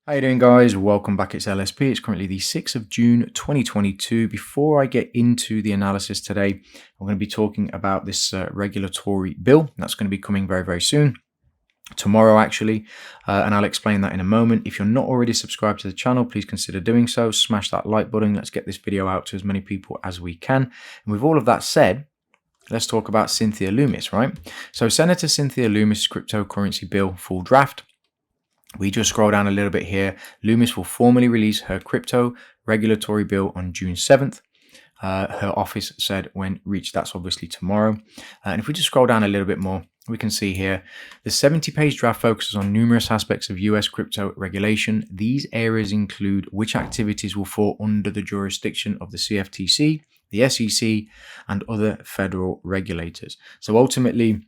How you doing, guys? Welcome back. It's LSP. It's currently the 6th of June 2022. Before I get into the analysis today, I'm going to be talking about this regulatory bill that's going to be coming very, very soon. Tomorrow, actually, and I'll explain that in a moment. If you're not already subscribed to the channel, please consider doing so. Smash that like button. Let's get this video out to as many people as we can. And with all of that said, let's talk about Cynthia Lummis, right? So Senator Cynthia Lummis' cryptocurrency bill full draft. We just scroll down a little bit here. Lummis will formally release her crypto regulatory bill on June 7th. Her office said when reached, that's obviously tomorrow. And if we just scroll down a little bit more, we can see here the 70-page draft focuses on numerous aspects of US crypto regulation. These areas include which activities will fall under the jurisdiction of the CFTC, the SEC, and other federal regulators. So ultimately,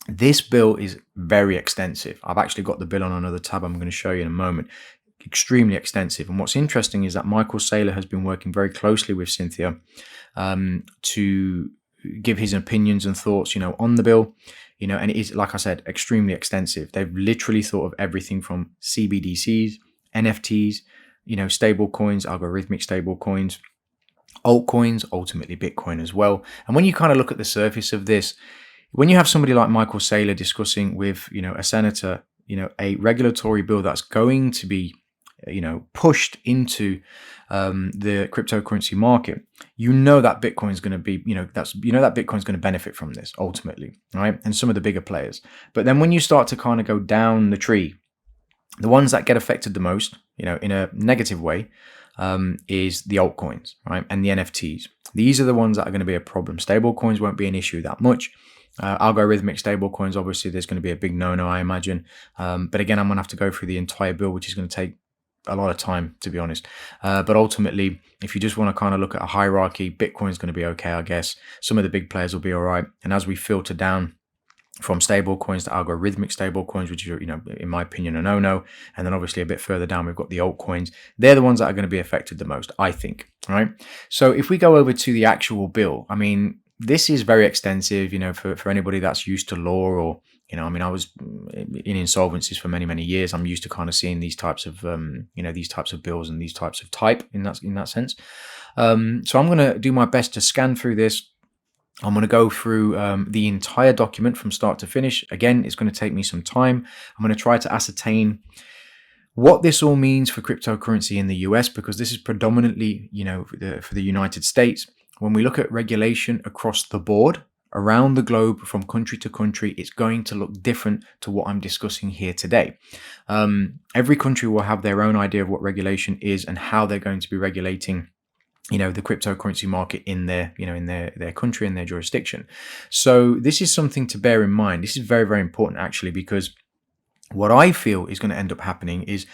this bill is very extensive. I've actually got the bill on another tab I'm going to show you in a moment. Extremely extensive. And what's interesting is that Michael Saylor has been working very closely with Cynthia to give his opinions and thoughts, on the bill. And it is, like I said, extremely extensive. They've literally thought of everything from CBDCs, NFTs, stable coins, algorithmic stable coins, altcoins, ultimately Bitcoin as well. And when you kind of look at the surface of this, when you have somebody like Michael Saylor discussing with, a senator, a regulatory bill that's going to be, pushed into the cryptocurrency market, that Bitcoin's going to be, that Bitcoin's going to benefit from this ultimately, right? And some of the bigger players. But then when you start to kind of go down the tree, the ones that get affected the most, in a negative way, is the altcoins, right? And the NFTs. These are the ones that are going to be a problem. Stable coins won't be an issue that much. Algorithmic stablecoins, obviously, there's going to be a big no-no, I imagine. But again, I'm going to have to go through the entire bill, which is going to take a lot of time, to be honest. But ultimately, if you just want to kind of look at a hierarchy, Bitcoin's going to be okay, I guess. Some of the big players will be all right. And as we filter down from stable coins to algorithmic stable coins, which are, in my opinion, a no-no. And then obviously a bit further down, we've got the altcoins. They're the ones that are going to be affected the most, I think, right? So if we go over to the actual bill, this is very extensive, for anybody that's used to law or, I was in insolvencies for many, many years. I'm used to kind of seeing these types of, these types of bills and these types of type in that sense. So I'm going to do my best to scan through this. I'm going to go through the entire document from start to finish. Again, it's going to take me some time. I'm going to try to ascertain what this all means for cryptocurrency in the US, because this is predominantly, for the United States. When we look at regulation across the board, around the globe, from country to country, it's going to look different to what I'm discussing here today. Every country will have their own idea of what regulation is and how they're going to be regulating the cryptocurrency market in their, in their country and their jurisdiction. So this is something to bear in mind. This is very, very important, actually, because what I feel is going to end up happening is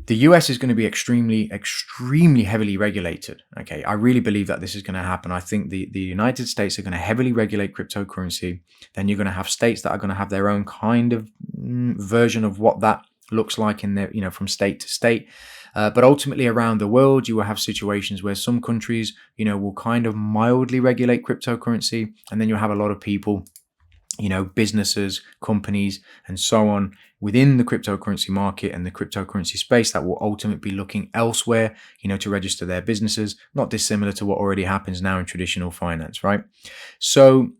the US is going to be extremely, extremely heavily regulated. Okay, I really believe that this is going to happen. I think the United States are going to heavily regulate cryptocurrency. Then you're going to have states that are going to have their own kind of version of what that looks like in their, from state to state. But ultimately around the world, you will have situations where some countries, will kind of mildly regulate cryptocurrency. And then you'll have a lot of people, businesses, companies, and so on within the cryptocurrency market and the cryptocurrency space that will ultimately be looking elsewhere, to register their businesses, not dissimilar to what already happens now in traditional finance, right? So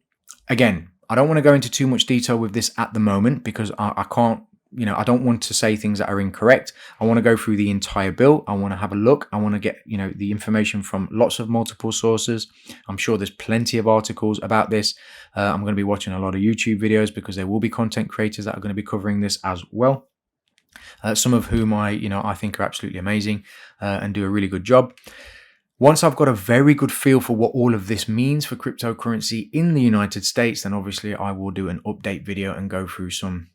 again, I don't want to go into too much detail with this at the moment because I can't, I don't want to say things that are incorrect. I want to go through the entire bill. I want to have a look. I want to get, the information from lots of multiple sources. I'm sure there's plenty of articles about this. I'm going to be watching a lot of YouTube videos because there will be content creators that are going to be covering this as well. Some of whom I think are absolutely amazing and do a really good job. Once I've got a very good feel for what all of this means for cryptocurrency in the United States, then obviously I will do an update video and go through some,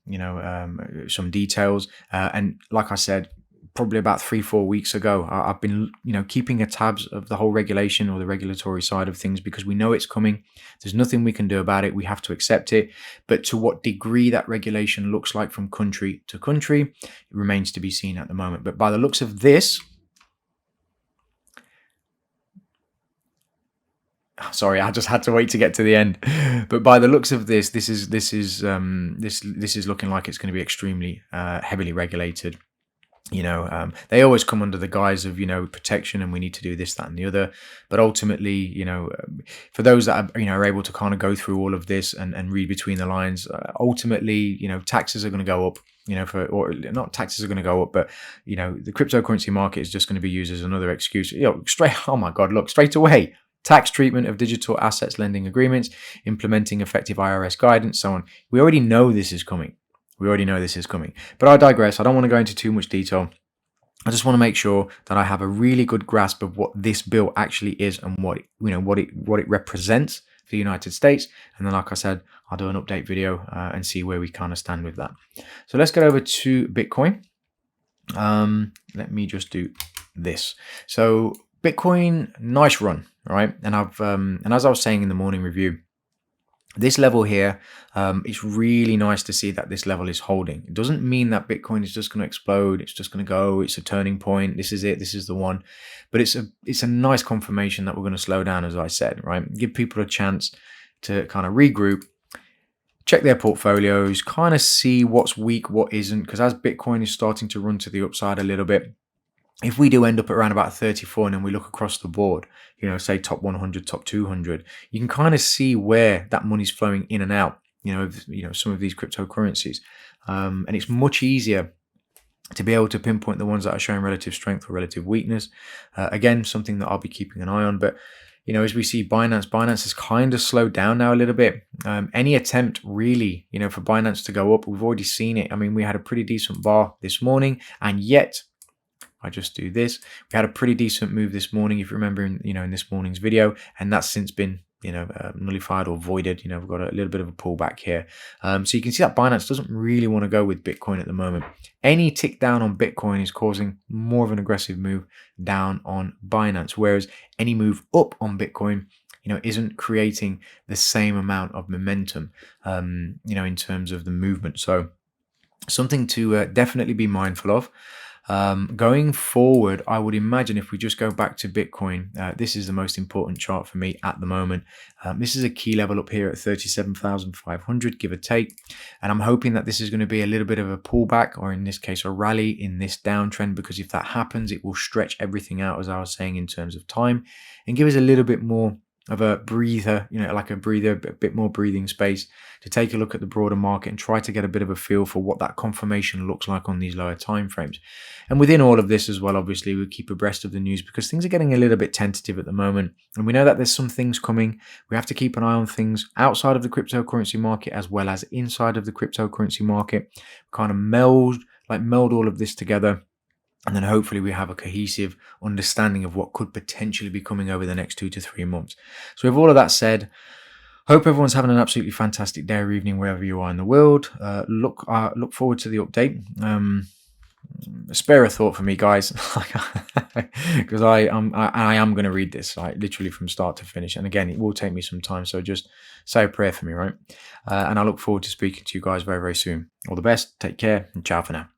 some details. And like I said, probably about 3-4 weeks ago, I've been, keeping a tabs of the whole regulation or the regulatory side of things because we know it's coming. There's nothing we can do about it. We have to accept it. But to what degree that regulation looks like from country to country, it remains to be seen at the moment. But by the looks of this, sorry, I just had to wait to get to the end. But by the looks of this, this is looking like it's going to be extremely heavily regulated. They always come under the guise of, protection, and we need to do this, that, and the other. But ultimately, for those that are able to kind of go through all of this and read between the lines, ultimately, taxes are going to go up. Or not taxes are going to go up, but the cryptocurrency market is just going to be used as another excuse. Oh my God, look, straight away. Tax treatment of digital assets lending agreements, implementing effective IRS guidance, so on. We already know this is coming. But I digress. I don't want to go into too much detail. I just want to make sure that I have a really good grasp of what this bill actually is and what it represents for the United States. And then, like I said, I'll do an update video and see where we kind of stand with that. So let's get over to Bitcoin. Let me just do this. So Bitcoin, nice run, right? And as I was saying in the morning review, this level here, it's really nice to see that this level is holding. It doesn't mean that Bitcoin is just going to explode. It's just going to go. It's a turning point. This is it. This is the one. But it's a nice confirmation that we're going to slow down, as I said, right? Give people a chance to kind of regroup, check their portfolios, kind of see what's weak, what isn't. Because as Bitcoin is starting to run to the upside a little bit, if we do end up at around about 34 and then we look across the board, say top 100, top 200, you can kind of see where that money's flowing in and out, some of these cryptocurrencies. And it's much easier to be able to pinpoint the ones that are showing relative strength or relative weakness. Again, something that I'll be keeping an eye on. But, as we see Binance has kind of slowed down now a little bit. Any attempt really, for Binance to go up, we've already seen it. I mean, we had a pretty decent bar this morning, and yet I just do this. We had a pretty decent move this morning, if you remember, in this morning's video, and that's since been, nullified or voided. We've got a little bit of a pullback here. So you can see that Binance doesn't really want to go with Bitcoin at the moment. Any tick down on Bitcoin is causing more of an aggressive move down on Binance, whereas any move up on Bitcoin, isn't creating the same amount of momentum, in terms of the movement. So something to definitely be mindful of. Going forward, I would imagine if we just go back to Bitcoin, this is the most important chart for me at the moment. This is a key level up here at 37,500, give or take. And I'm hoping that this is going to be a little bit of a pullback, or in this case, a rally in this downtrend, because if that happens, it will stretch everything out, as I was saying, in terms of time, and give us a little bit more of a breather, a bit more breathing space to take a look at the broader market and try to get a bit of a feel for what that confirmation looks like on these lower time frames. And within all of this as well, obviously, we'll keep abreast of the news, because things are getting a little bit tentative at the moment. And we know that there's some things coming. We have to keep an eye on things outside of the cryptocurrency market as well as inside of the cryptocurrency market. Kind of meld all of this together. And then hopefully we have a cohesive understanding of what could potentially be coming over the next 2 to 3 months. So with all of that said, hope everyone's having an absolutely fantastic day or evening wherever you are in the world. Look forward to the update. Spare a thought for me, guys, because I am going to read this literally from start to finish. And again, it will take me some time, so just say a prayer for me, right? And I look forward to speaking to you guys very, very soon. All the best. Take care, and ciao for now.